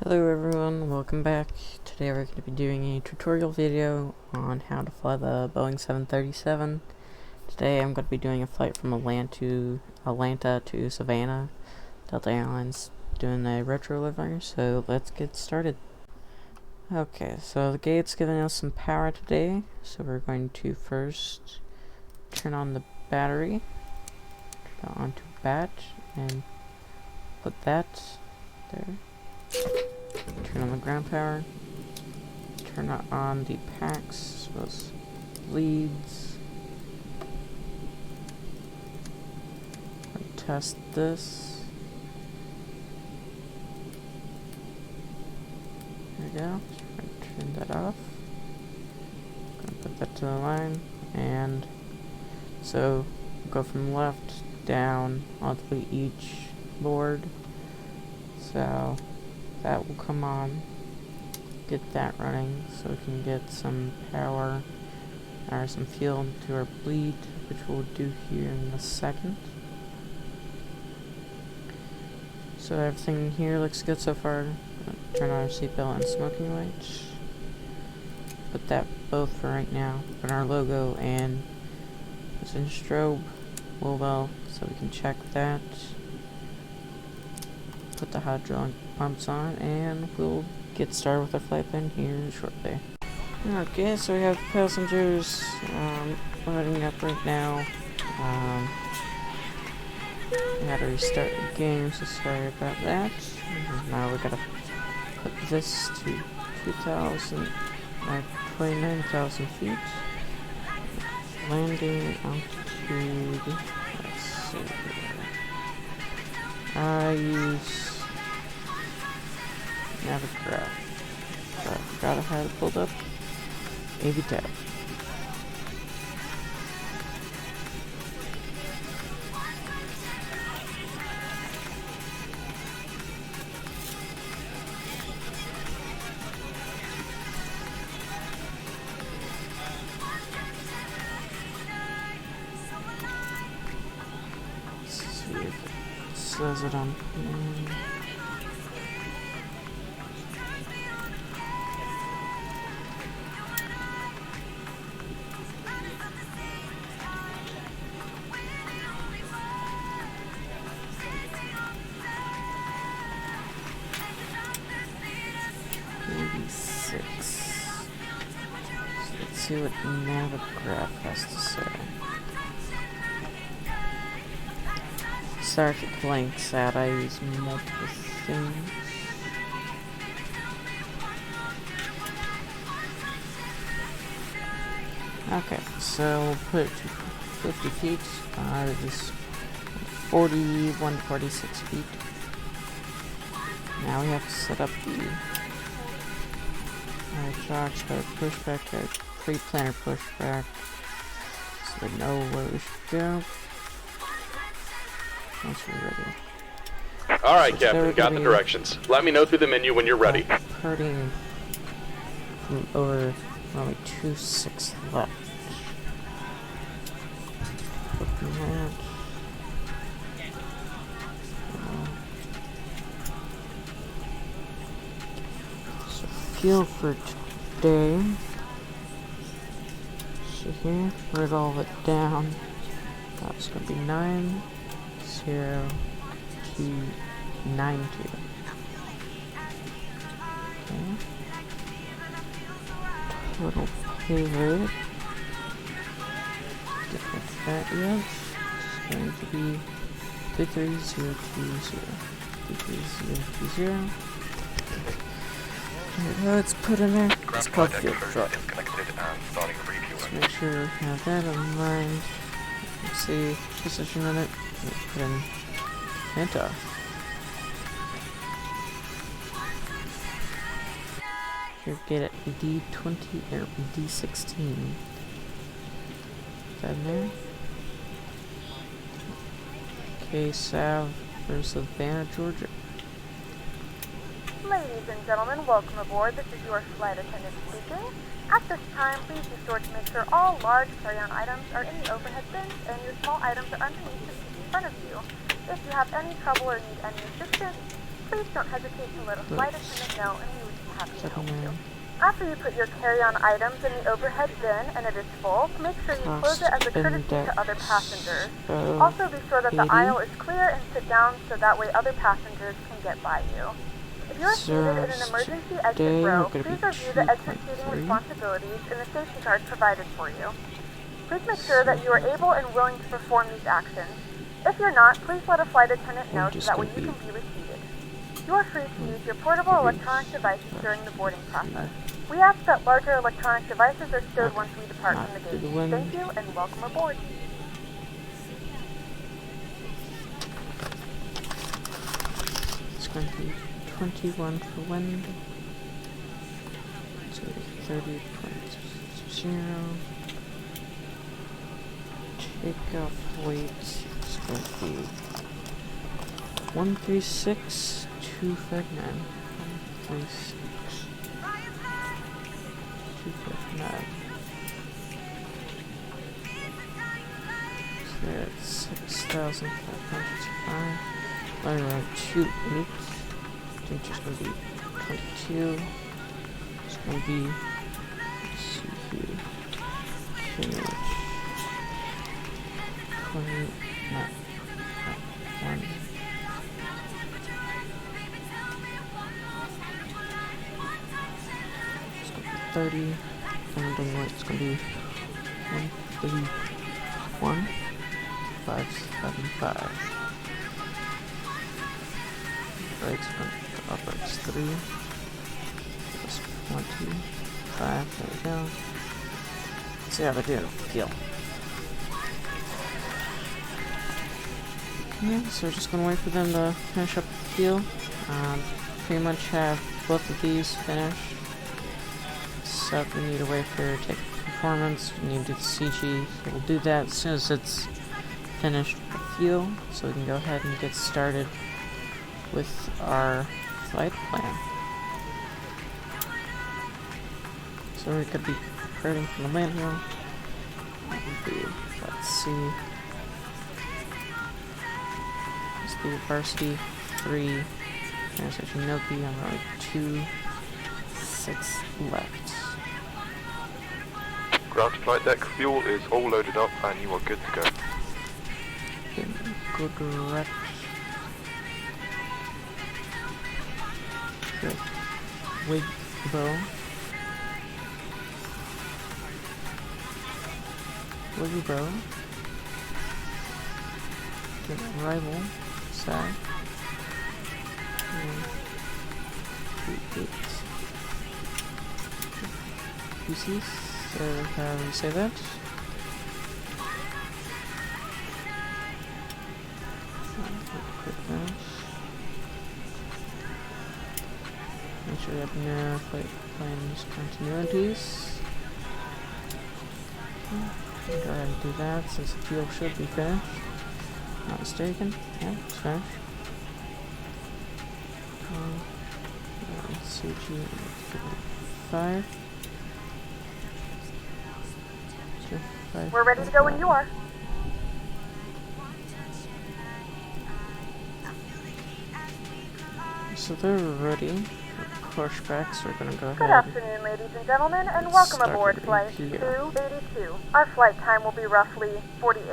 Hello everyone, welcome back. Today we're going to be doing a tutorial video on how to fly the Boeing 737. Today I'm going to be doing a flight from Atlanta to Savannah. Delta Airlines doing a retro livery, so let's get started. Okay, so the gate's giving us some power today, so we're going to first turn on the battery, turn it on to bat, and put that there. Turn on the ground power, turn on the packs, as well as leads. Test this. There we go. Turn that off. Gonna put that to the line, and so go from left down onto each board. So that will come on, get that running so we can get some power or some fuel to our bleed, which we'll do here in a second. So everything here looks good so far. Turn on our seatbelt and smoking lights. Put that both for right now. Put our logo and position strobe well so we can check that. Put the hydraulic pumps on, and we'll get started with our flight plan here shortly. Okay, so we have passengers loading up right now. We had to restart the game, so sorry about that. Now we gotta put this to 29,000 feet. Landing altitude, let's see. I use Navigraph. I forgot how to pulled up. AV tab. Let's see if it says it on here. Let's see what Navigraph has to say. Sorry if it blanks out, I use multiple things. Okay, so we'll put it to 50 feet. This 41 to 46 feet. Now we have to set up the shocks, our pushback, our pre-planner pushback, so we know where we should go once we're ready. Alright, Captain, got the directions. Let me know through the menu when you're ready. Parting from over only 2-6 left. Open that. So fuel for today. So here, write all of it down. That's gonna be 90292. Okay. Total pay rate. Get that yet. It's going to be 33020. 33020. There we go, it's put in there. It's called fuel truck. Let's make sure we have that in mind. Let's see, position on it. Put in Fanta. Here, get it D20 or D16. Is that in there? Okay, Sav versus Savannah, Georgia. Ladies and gentlemen, welcome aboard. This is your flight attendant speaking. At this time, please be sure to make sure all large carry-on items are in the overhead bins and your small items are underneath the seat in front of you. If you have any trouble or need any assistance, please don't hesitate to let a flight attendant know and we would be happy to help you. 79. After you put your carry-on items in the overhead bin and it is full, make sure you close it as a courtesy to other passengers. Also be sure that the 80. aisle is clear and sit down so that way other passengers can get by you. If you are seated in an emergency exit row, please review the exit seating responsibilities and the safety card provided for you. Please make sure that you are able and willing to perform these actions. If you're not, please let a flight attendant know so that way you can be reseated. You are free to use your portable electronic devices during the boarding process. We ask that larger electronic devices are stowed once we depart from the gate. Thank you and welcome aboard. It's going to be 21 for wind. It's going to be 30.0. Takeoff weight is going to be 136,259. 136,259. So that's 6,505. Line around 28. Temperature's going to be 22. It's going to be, let's see here, finish 20, not 1. It's going to be 30. Landing weight is going to be 131,575. Brakes front uprights 3. Plus 25. There we go. Let's see how they're doing. Fuel. Okay, so we're just gonna wait for them to finish up the fuel. Pretty much have both of these finished. So we need to wait for take performance. We need to do the CG. So we'll do that as soon as it's finished with the fuel, so we can go ahead and get started with our flight plan. So we're going to be departing from the landing room. That would be, let's see, let's do Varsity 3, Transition Noki on runway 26 left. Ground to flight deck, fuel is all loaded up and you are good to go. Good direct. Good. Wig bow. Wiggy bow. Good arrival. Sag. 38. Pieces. So how do we say that? Quick that. Make sure we have no flight plans continuities. Go ahead and do that since the fuel should be finished. Not mistaken. Yeah, it's finished. CG 5. We're ready to go when you are. So they're ready for pushback, so we're gonna go ahead. Good afternoon, ladies and gentlemen, and welcome aboard Flight 282. Our flight time will be roughly 48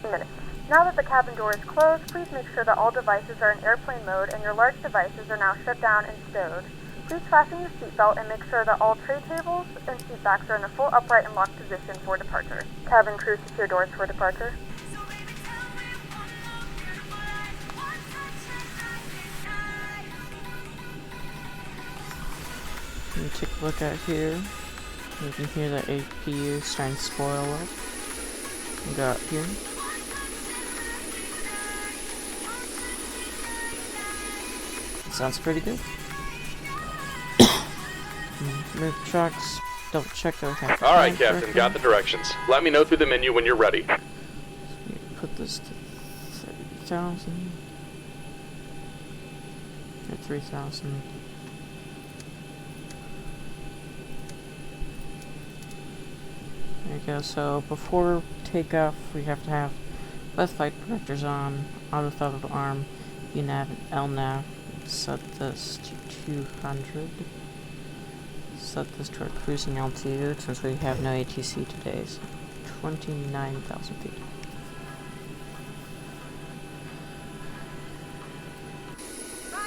minutes. Now that the cabin door is closed, please make sure that all devices are in airplane mode and your large devices are now shut down and stowed. Please fasten your seatbelt and make sure that all tray tables and seat backs are in a full upright and locked position for departure. Cabin crew, secure doors for departure. You take a look out here. You can hear the APU starting to spoil up. We got here. Sounds pretty good. Move trucks, double check everything. Alright, Captain, got the directions. Let me know through the menu when you're ready. Put this to 30,000. Or 3,000. There you go. So before takeoff, we have to have both flight projectors on, auto throttle arm, UNAV, and LNAV. set this to 200. Set this to our cruising altitude since we have no ATC today, so 29,000 feet.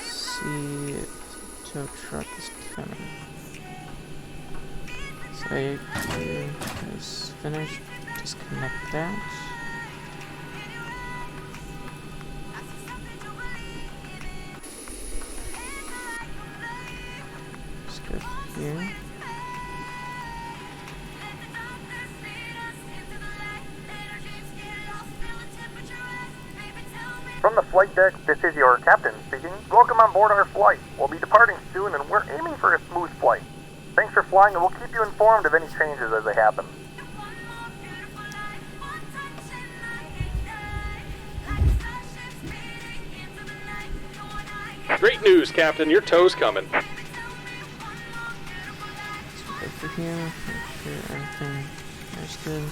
See, tow truck is coming. So you is finished. Disconnect that. Let's go here. From the flight deck, this is your captain speaking. Welcome on board our flight. We'll be departing soon and we're aiming for a smooth flight. Thanks for flying and we'll keep you informed of any changes as they happen. Great news, Captain. Your tow's coming. Let's go over here, make sure everything is good.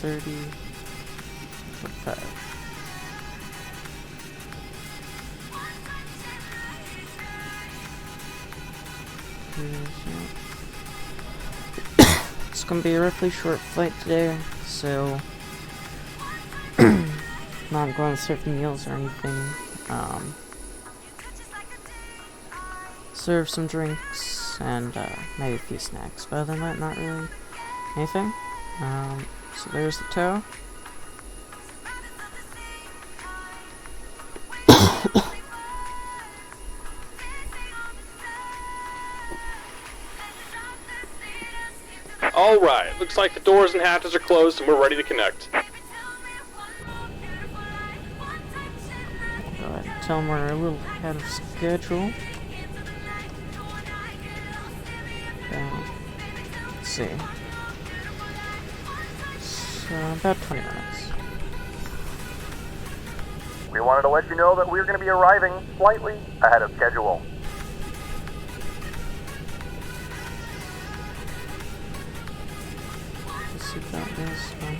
30, 45. It's gonna be a roughly short flight today, so not going to serve meals or anything. Serve some drinks and maybe a few snacks, but other than that, not really anything. So there's the tow. Alright, looks like the doors and hatches are closed and we're ready to connect. Go ahead and tell them we're a little ahead of schedule. Let's see. So, about 20 minutes. We wanted to let you know that we're going to be arriving slightly ahead of schedule. Let's see about this one.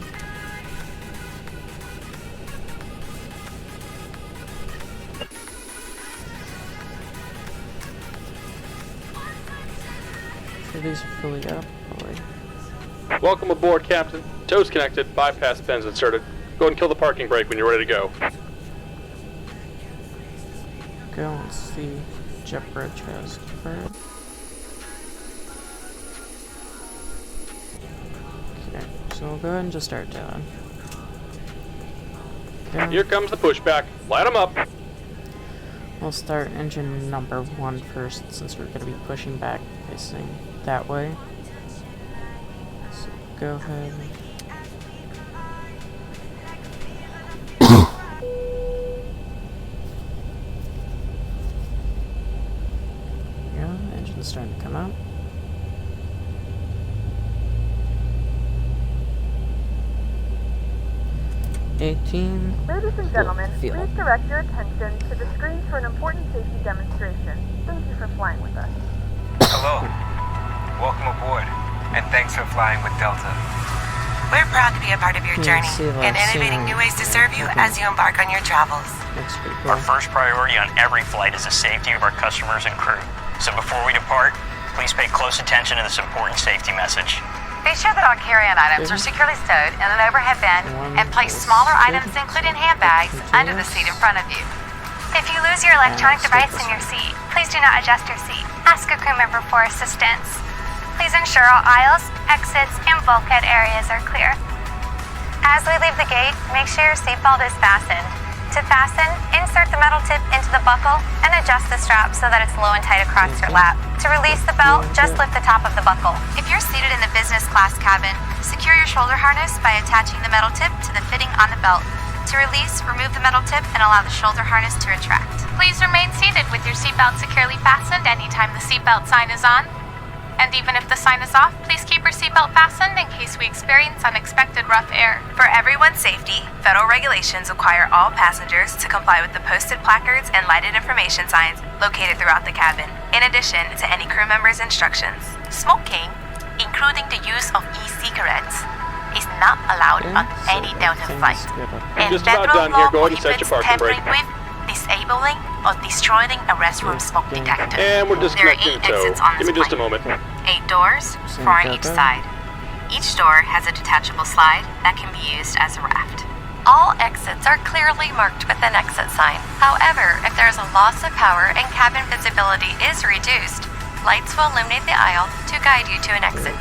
Sure these are fully up, boy. Welcome aboard, Captain. Tow's connected, bypass pins inserted. Go ahead and kill the parking brake when you're ready to go. Go and see jet bridge has deferred. Okay, so we'll go ahead and just start down. Go. Here comes the pushback. Light them up. We'll start engine number 1 first, since we're going to be pushing back facing that way. So go ahead. Yeah, engine's starting to come out. Ladies and gentlemen, please direct your attention to the screen for an important safety demonstration. Thank you for flying with us. Hello. Welcome aboard, and thanks for flying with Delta. We're proud to be a part of your journey and innovating new ways to serve you as you embark on your travels. That's pretty cool. Our first priority on every flight is the safety of our customers and crew. So before we depart, please pay close attention to this important safety message. Be sure that all carry-on items are securely stowed in an overhead bin and place smaller items, including handbags, under the seat in front of you. If you lose your electronic device in your seat, please do not adjust your seat. Ask a crew member for assistance. Please ensure all aisles, exits, and bulkhead areas are clear. As we leave the gate, make sure your seatbelt is fastened. To fasten, insert the metal tip into the buckle and adjust the strap so that it's low and tight across your lap. To release the belt, just lift the top of the buckle. If you're seated in the business class cabin, secure your shoulder harness by attaching the metal tip to the fitting on the belt. To release, remove the metal tip and allow the shoulder harness to retract. Please remain seated with your seatbelt securely fastened anytime the seatbelt sign is on. And even if the sign is off, please keep your seatbelt fastened in case we experience unexpected rough air. For everyone's safety, federal regulations require all passengers to comply with the posted placards and lighted information signs located throughout the cabin, in addition to any crew member's instructions. Smoking, including the use of e-cigarettes, is not allowed on any Delta flight. And Just about federal done here. law Go ahead and set your prohibits parking brake. tampering with, disabling, of destroying a restroom smoke detector. And we're disconnecting There are 8 exits on Give this me just a plane. moment. 8 doors, 4 on each side. Each door has a detachable slide that can be used as a raft. All exits are clearly marked with an exit sign. However, if there is a loss of power and cabin visibility is reduced, lights will illuminate the aisle to guide you to an exit.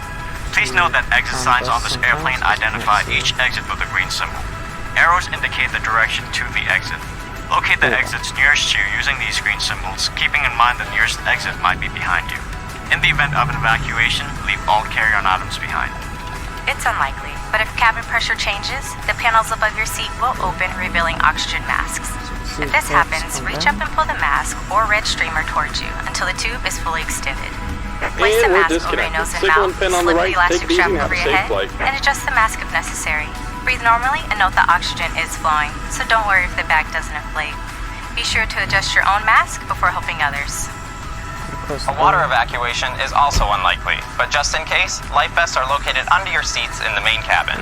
Please note that exit signs on this airplane identify each exit with a green symbol. Arrows indicate the direction to the exit. Locate the exits nearest you using these green symbols, keeping in mind the nearest exit might be behind you. In the event of an evacuation, leave all carry-on items behind. It's unlikely, but if cabin pressure changes, the panels above your seat will open, revealing oxygen masks. If this happens, reach up and pull the mask or red streamer towards you until the tube is fully extended. Place the And we're mask over your disconnected. nose and Signal mouth, and pin on the slip right. the elastic Take it easy strap and have over a your safe head, flight. and adjust the mask if necessary. Breathe normally and note the oxygen is flowing, so don't worry if the bag doesn't inflate. Be sure to adjust your own mask before helping others. A water evacuation is also unlikely, but just in case, life vests are located under your seats in the main cabin.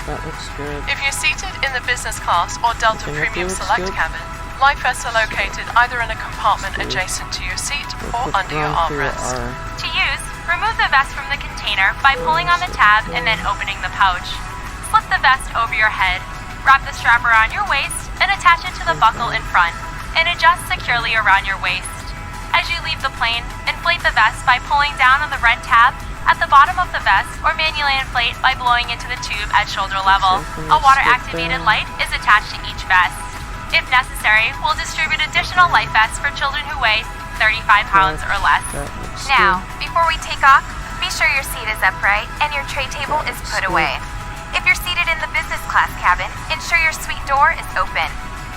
That looks good. If you're seated in the business class or Delta Everything Premium looks Select good. cabin, life vests are located either in a compartment adjacent to your seat or under your armrest. To use, remove the vest from the container by pulling on the tab and then opening the pouch. Slip the vest over your head, wrap the strap around your waist, and attach it to the buckle in front, and adjust securely around your waist. As you leave the plane, inflate the vest by pulling down on the red tab at the bottom of the vest or manually inflate by blowing into the tube at shoulder level. A water-activated light is attached to each vest. If necessary, we'll distribute additional life vests for children who weigh 35 pounds or less. Now, before we take off, be sure your seat is upright and your tray table is put away. If you're seated in the business class cabin, ensure your suite door is open.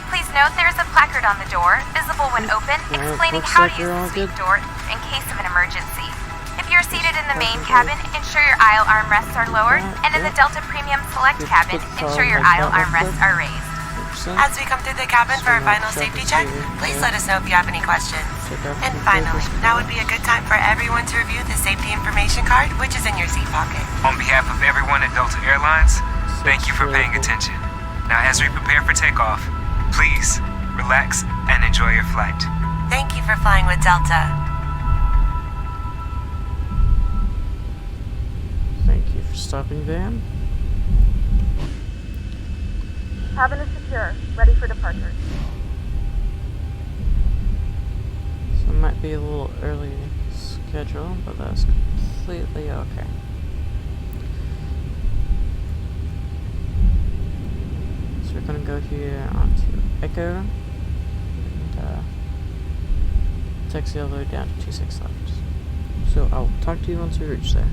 Please note there is a placard on the door, visible when open, explaining how to use the suite door in case of an emergency. If you're seated in the main cabin, ensure your aisle armrests are lowered, and in the Delta Premium Select cabin, ensure your aisle armrests are raised. As we come through the cabin for our final safety check, please let us know if you have any questions. And finally, now would be a good time for everyone to review the safety information card, which is in your seat pocket. On behalf of everyone at Delta Airlines, thank you for paying attention. Now, as we prepare for takeoff, please relax and enjoy your flight. Thank you for flying with Delta. Thank you for stopping, Van. Cabin is secure, ready for departure. So it might be a little early schedule, but that's completely okay. So we're gonna go here onto Echo and taxi all the way down to 26 left. So I'll talk to you once we reach there.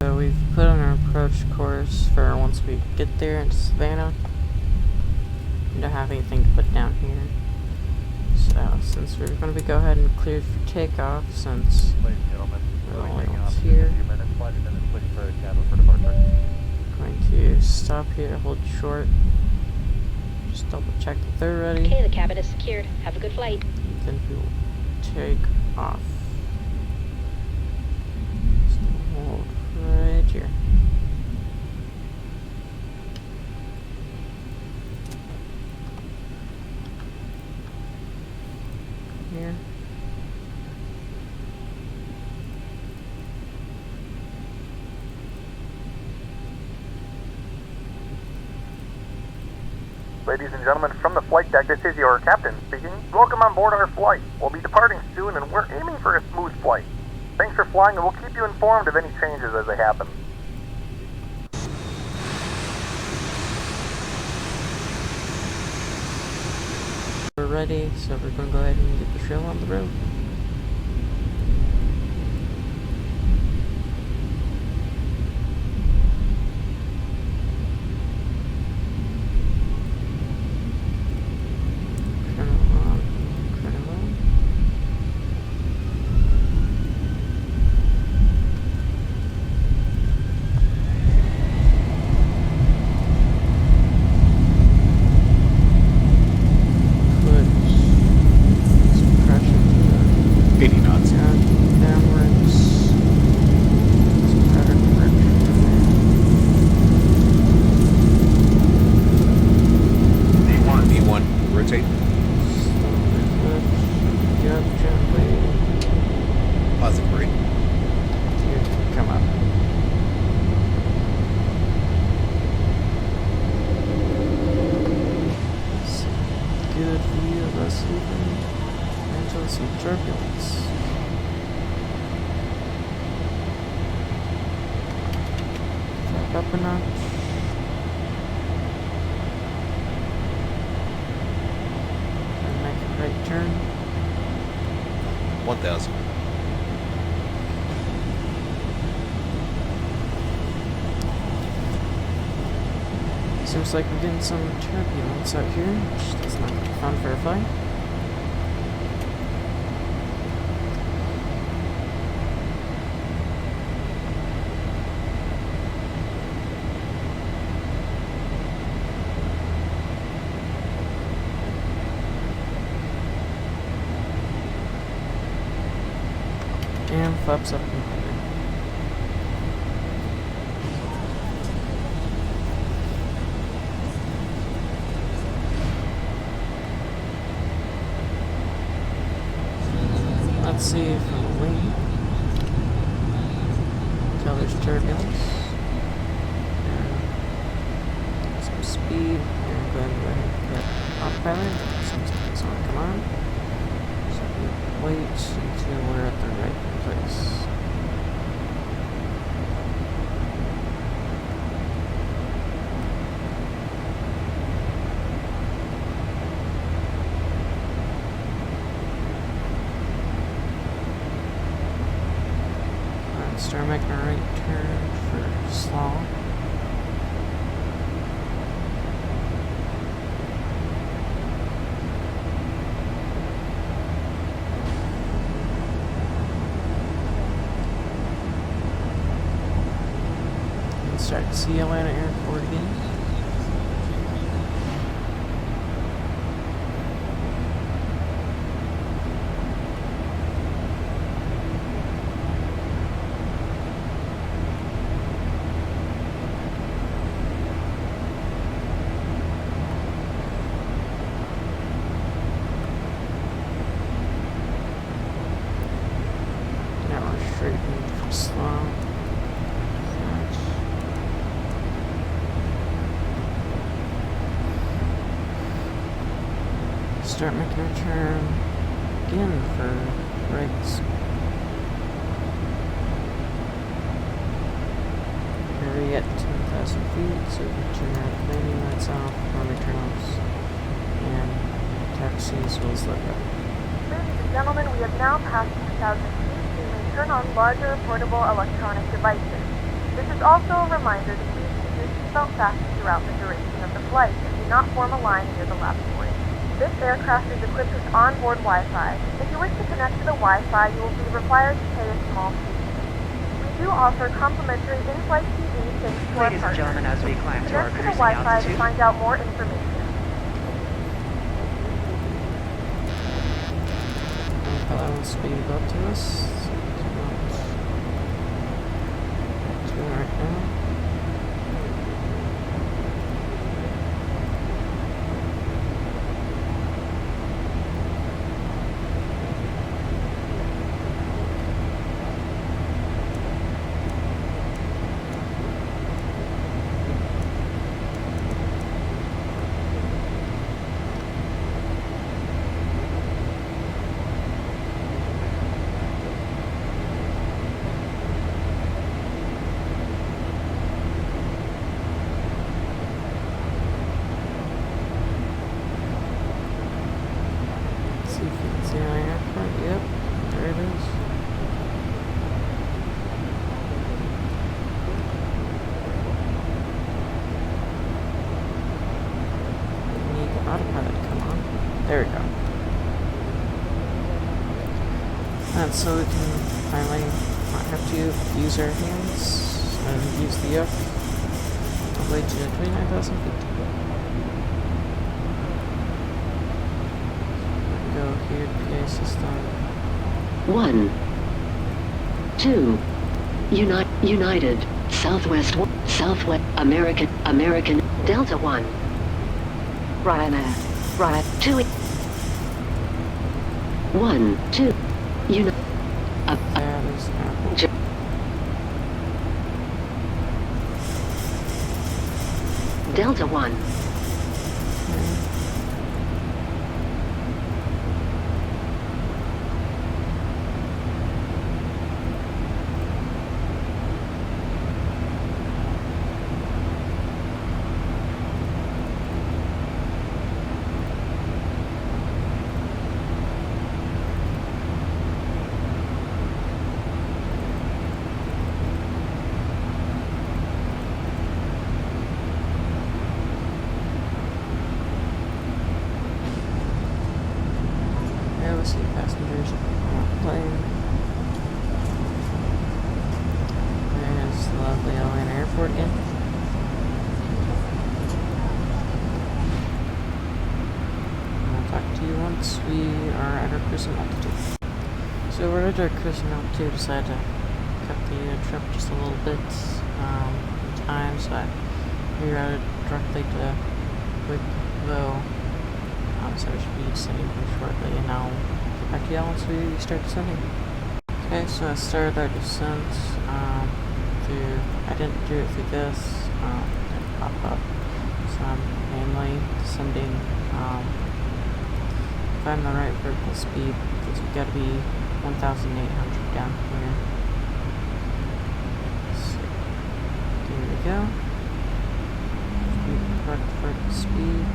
So we've put on our approach course for once we get there in Savannah. We don't have anything to put down here. So since we're going to go ahead and clear for takeoff, since we're the only ones here, going to stop here, hold short, just double check that they're ready. Okay, the cabin is secured. Have a good flight. And then we will take off. So hold right here. Here. Ladies and gentlemen, from the flight deck, this is your captain speaking. Welcome on board our flight. We'll be departing soon, and we're aiming for a smooth flight. Thanks for flying, and we'll keep you informed of any changes as they happen. We're ready, so we're going to go ahead and get the show on the road. up a notch. And make a right turn. 1,000. Seems like we're getting some turbulence out here, which is not going to be fun for a flight. And flaps up and down. Let's see from the wing. Tell there's turbulence. And some speed. And then hit autopilot. Some speed's on, come on. So we wait until we're at the right place. Start making a right turn for slaw. And start to see Atlanta Airport again. Slow. Start making a turn again for rights. Already at 10,000 feet, so we can turn our landing lights off, runway turn-offs, and taxi as well as let go. Ladies and gentlemen, we have now passed 2,000 feet. Turn on larger portable electronic devices. This is also a reminder to please keep your seatbelt fastened throughout the duration of the flight and do not form a line near the lavatory. This aircraft is equipped with onboard Wi-Fi. If you wish to connect to the Wi-Fi, you will be required to pay a small fee. We do offer complimentary in-flight TV thanks to our partners. Ladies and gentlemen, as we climb to our Connect to the cruising Wi-Fi altitude. to find out more information. That will speed up to us. Right now. Yep, there it is. We need the autopilot to come on. There we go. And so we can finally not have to use our hands and use the F all the way to 29,000 feet. Go here, PA system. 1, 2, United, Southwest, Southwest, American, Delta 1, Ryanair, right, 2, 1, 2, Delta 1. since we are at our cruising altitude. So we're at our cruising altitude, decided to cut the trip just a little bit in time, so I rerouted directly to Wicklow. So we should be descending pretty shortly, and I'll get back to y'all once we start descending. Okay, so I started our descent I didn't do it through this, it didn't pop up. So I'm mainly descending, if I'm the right vertical speed, because we've got to be 1,800 down here. So, there we go. Correct vertical speed.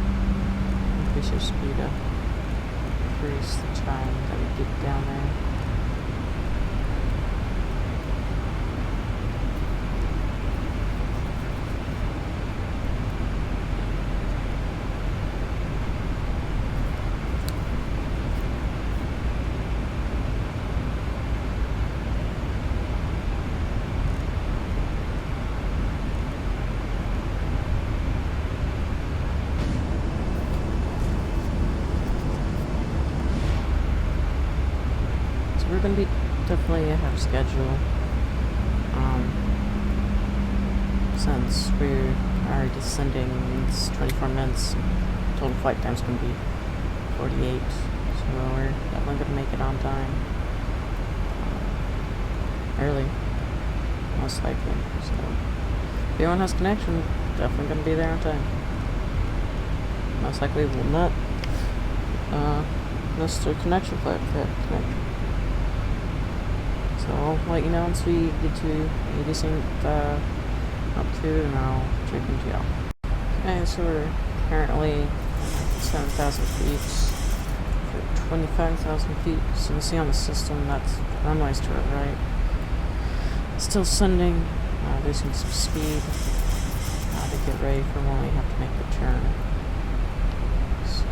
Increase your speed up. Increase the time that we get down there. We're going to be definitely ahead of schedule, since we are descending. It's 24 minutes, total flight time's going to be 48, so we're definitely going to make it on time, early, most likely. So if anyone has connection, definitely going to be there on time. Most likely will not miss their connection flight if they have connection. So I'll let you know once we get to a decent altitude, and I'll check into y'all. Okay, so we're currently 7,000 feet for 25,000 feet. So you can see on the system that's runways to our right. Still sending, losing some speed to get ready for when we have to make the turn. So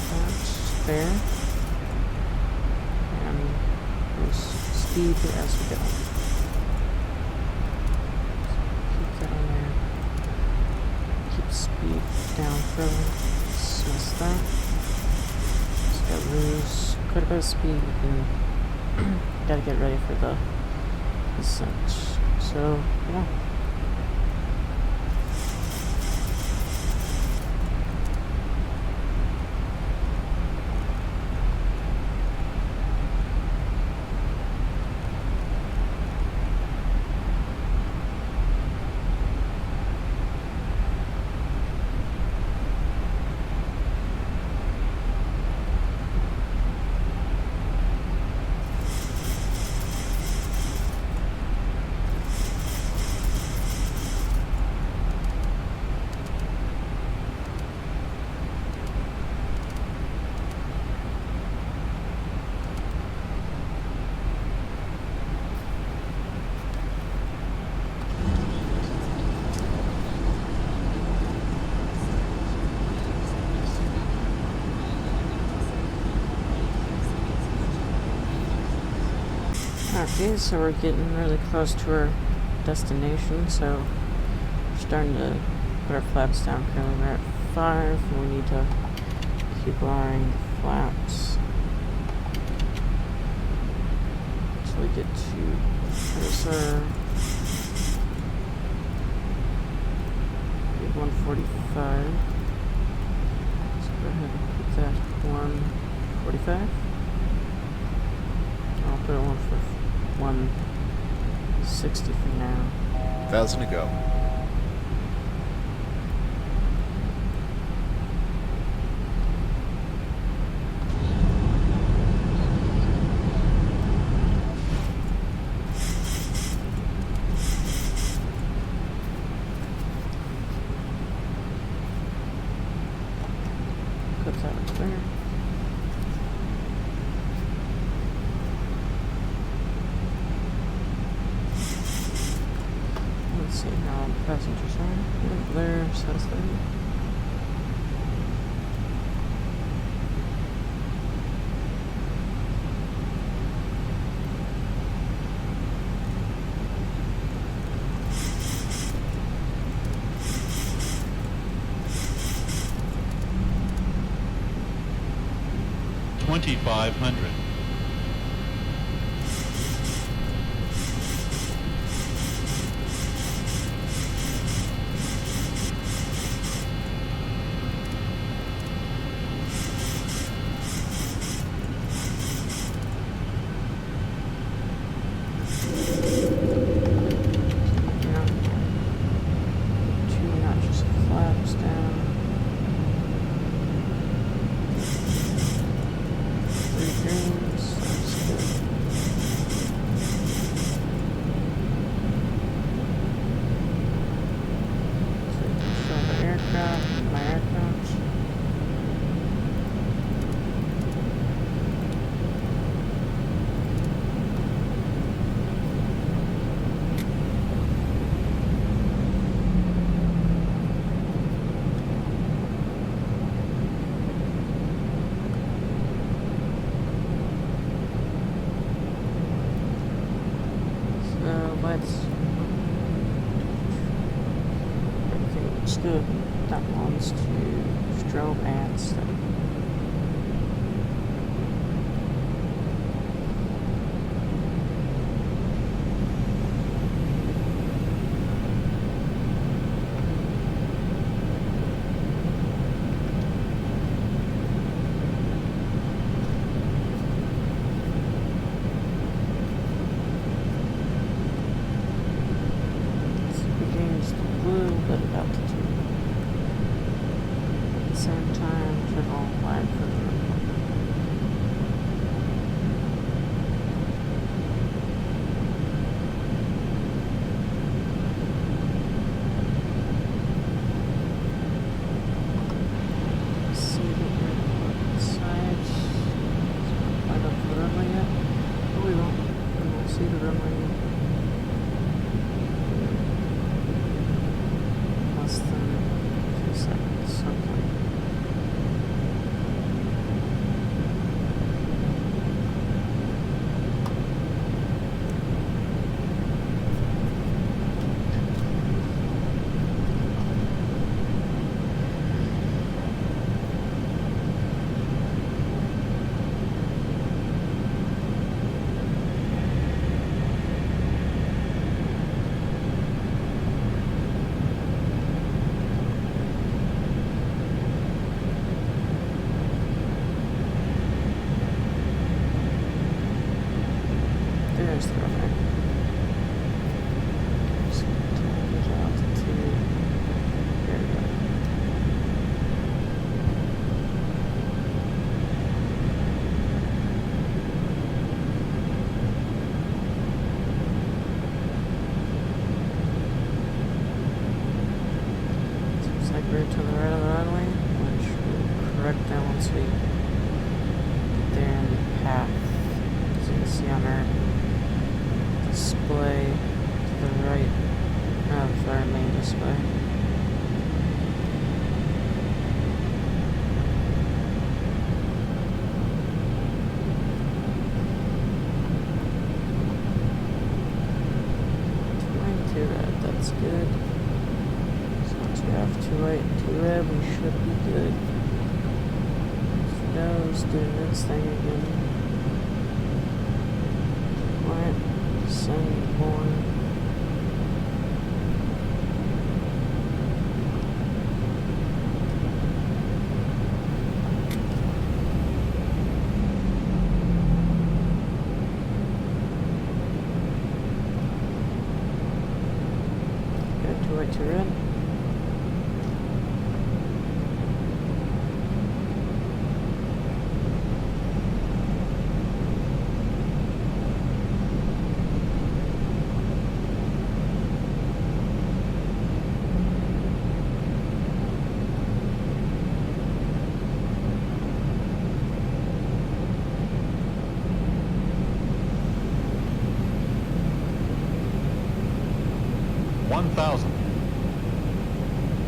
that's there. And there's speed as we go. So keep that on there. Keep speed down further. Dismiss that. Just gotta lose quite a bit of speed. And gotta get ready for the descent. So yeah. Okay, so we're getting really close to our destination, so we're starting to put our flaps down. Currently we're at 5, and we need to keep lowering the flaps until we get to closer. 145. So go ahead and put that 145. I'll put it on for 160 for now. 1,000 to go. Put that up there. Let's see how the passengers are. Yep, there, so that's there. 2500. Let's do that one's to strobe and steady. There's the runway. Just change altitude. There we go. Seems like we're to the right of the runway, which will correct that once we get there in the path. As you can see on our display to the right of our main display. Two red, that's good. So once we have 2 white and 2 red, we should be good. Nose doing its thing again. White. Send more. Got 2 white, 2 red.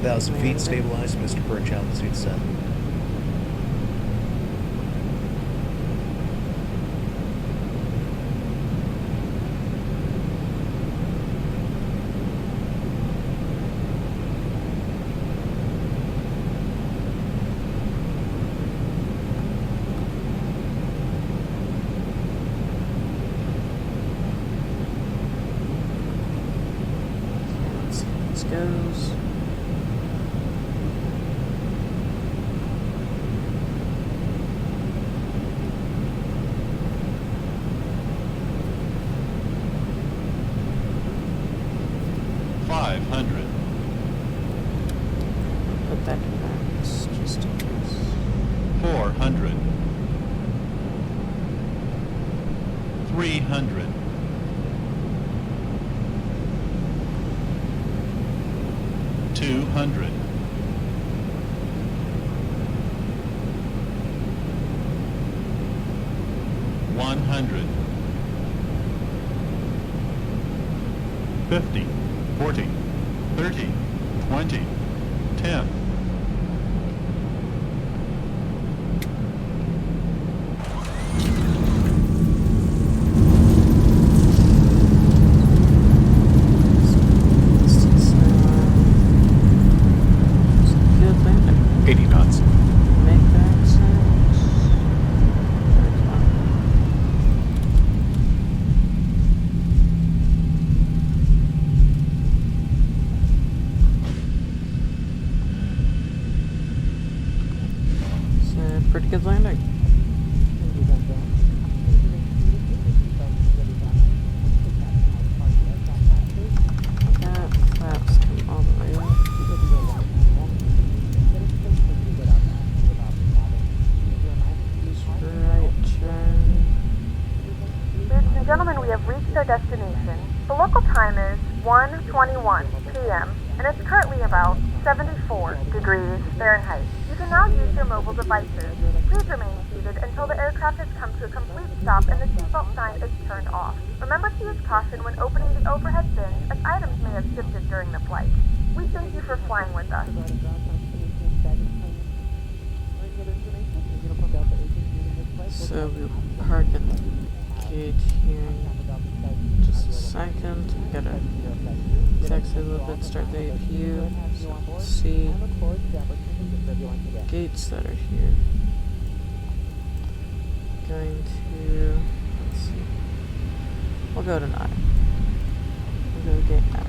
Thousand feet, stabilized, Mr. Birch, altitude set. that to max, just in case. 400. 300. 200. 100. 50. 40. 30. 20. 10. Good landing. 80 knots. Make that sense. It's a pretty good landing. That flaps come all the way up. Right turn. Ladies and gentlemen, we have reached our destination. The local time is 1:21 p.m. and it's currently about 74 degrees Fahrenheit. You can now use your mobile devices. Please remain seated until the aircraft has come to a complete stop and the seatbelt sign is turned off. Remember to use caution when opening the overhead bins as items may have shifted during the flight. We thank you for flying with us. So we'll park at the gate here in just a second. We gotta taxi a little bit, start the APU, so we'll see gates that are here. Going to, let's see, we'll go to 9. We'll go to gate 9.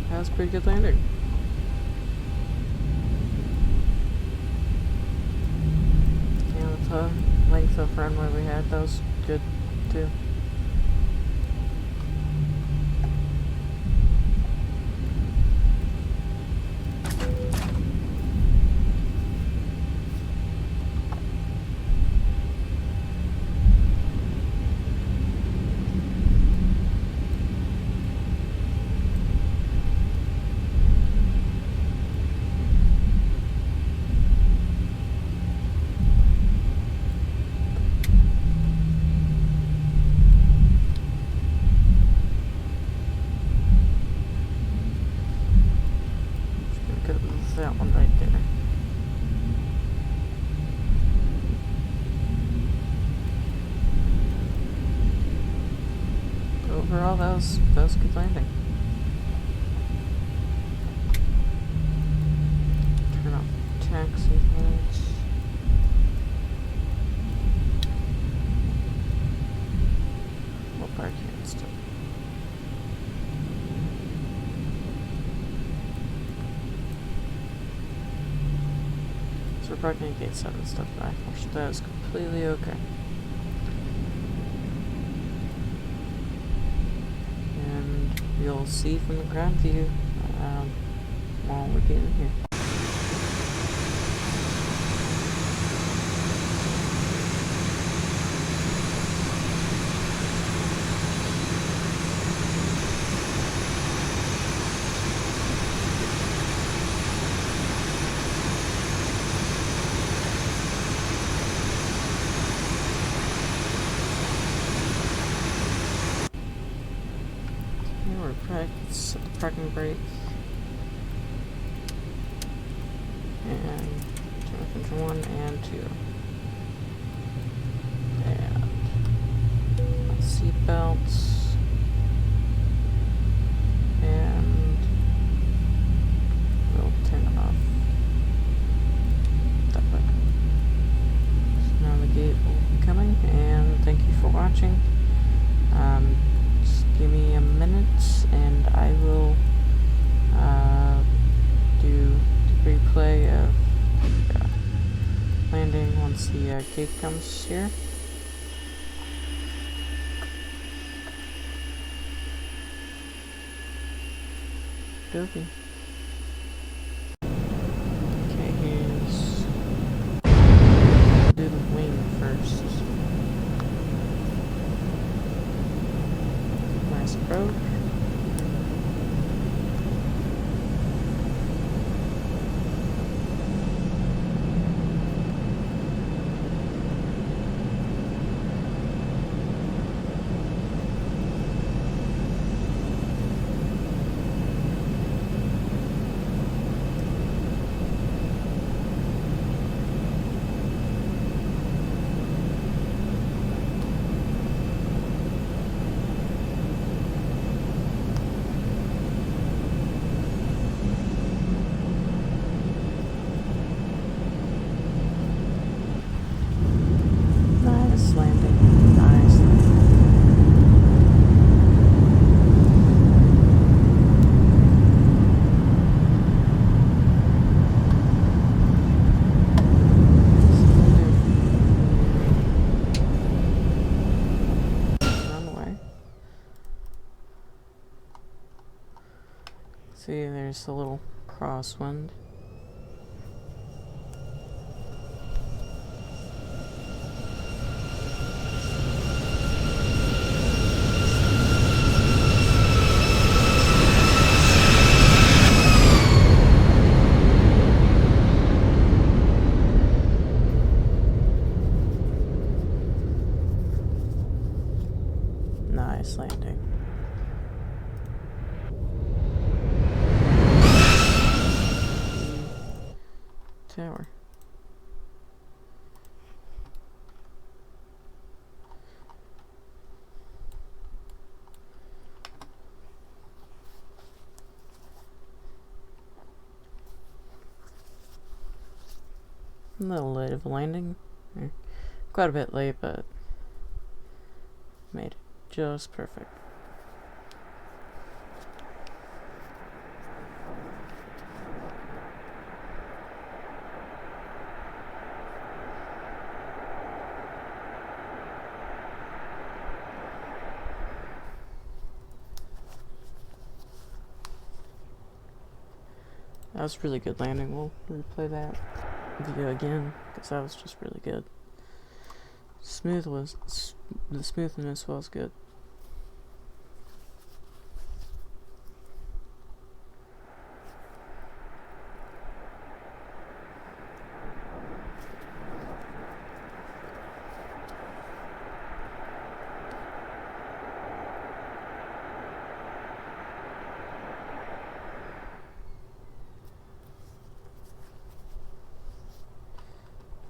That was a pretty good landing. Yeah, with the length of runway we had, that was good too. That one right there. Overall, that was a good landing. Turn off taxi lights. We'll park here instead. We're parking at gate 7 stuff back, which that is completely okay. And you'll see from the ground view while we're getting here. Parking brake and turn control 1 and 2 and seat belts and we'll turn it off that way. So now the gate will be coming, and thank you for watching. Just give me a minute and I will do the replay of landing once the gate comes here. Okay. Okay, here's do the wing first. Nice approach. Nice landing. Nice landing. Runway. See, there's a little crosswind. Nice landing. Tower. A little late of a landing. Quite a bit late, but made it just perfect. That was really good landing. We'll replay that video again because that was just really good. The smoothness was good.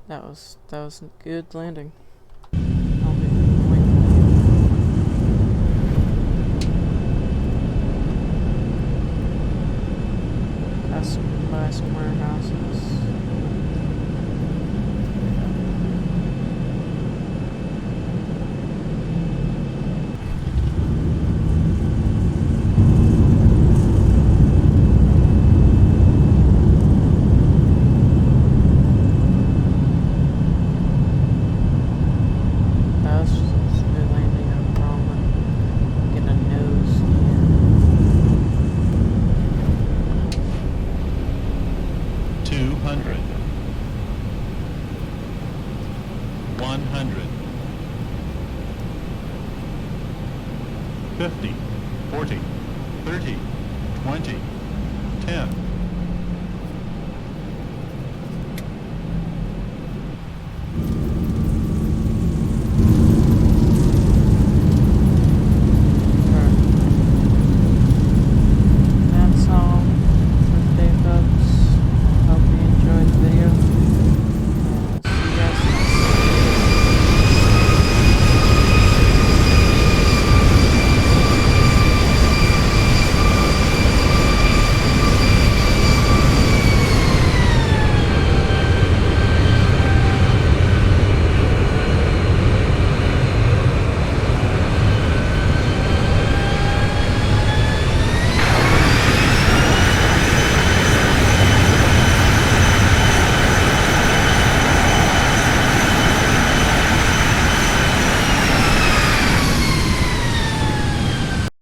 That was a good landing. Passing by some warehouses. $50, $40, $30, $20, $10.